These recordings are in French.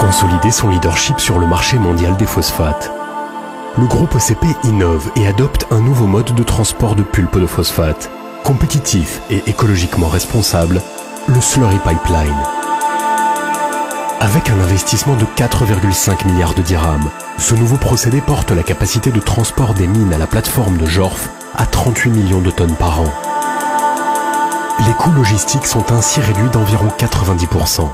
consolider son leadership sur le marché mondial des phosphates. Le groupe OCP innove et adopte un nouveau mode de transport de pulpe de phosphate. Compétitif et écologiquement responsable, le slurry pipeline. Avec un investissement de 4,5 milliards de dirhams, ce nouveau procédé porte la capacité de transport des mines à la plateforme de Jorf à 38 millions de tonnes par an. Les coûts logistiques sont ainsi réduits d'environ 90%.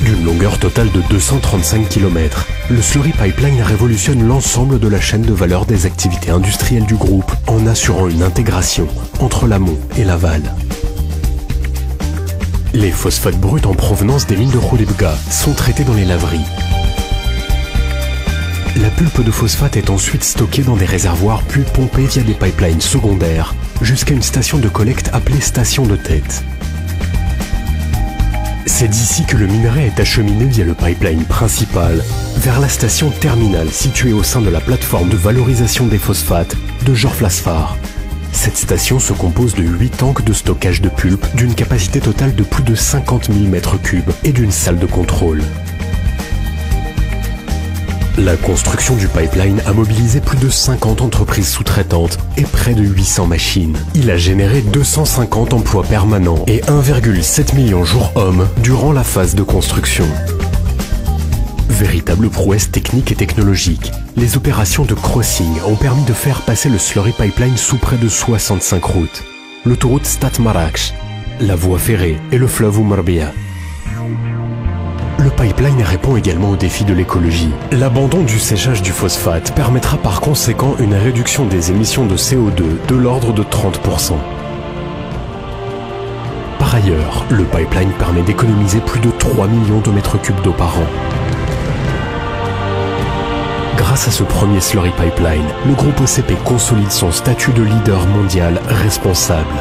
D'une longueur totale de 235 km, le slurry pipeline révolutionne l'ensemble de la chaîne de valeur des activités industrielles du groupe en assurant une intégration entre l'amont et l'aval. Les phosphates bruts en provenance des mines de Khouribga sont traités dans les laveries. La pulpe de phosphate est ensuite stockée dans des réservoirs puis pompée via des pipelines secondaires jusqu'à une station de collecte appelée station de tête. C'est d'ici que le minerai est acheminé via le pipeline principal vers la station terminale située au sein de la plateforme de valorisation des phosphates de Jorf Lasfar. Cette station se compose de 8 tanks de stockage de pulpe d'une capacité totale de plus de 50 000 m3 et d'une salle de contrôle. La construction du pipeline a mobilisé plus de 50 entreprises sous-traitantes et près de 800 machines. Il a généré 250 emplois permanents et 1,7 million jours-hommes durant la phase de construction. Véritable prouesse technique et technologique, les opérations de crossing ont permis de faire passer le slurry pipeline sous près de 65 routes. L'autoroute Stade Marrakech, la voie ferrée et le fleuve Oumbarbia. Le pipeline répond également au défi de l'écologie. L'abandon du séchage du phosphate permettra par conséquent une réduction des émissions de CO2 de l'ordre de 30%. Par ailleurs, le pipeline permet d'économiser plus de 3 millions de mètres cubes d'eau par an. Grâce à ce premier slurry pipeline, le groupe OCP consolide son statut de leader mondial responsable.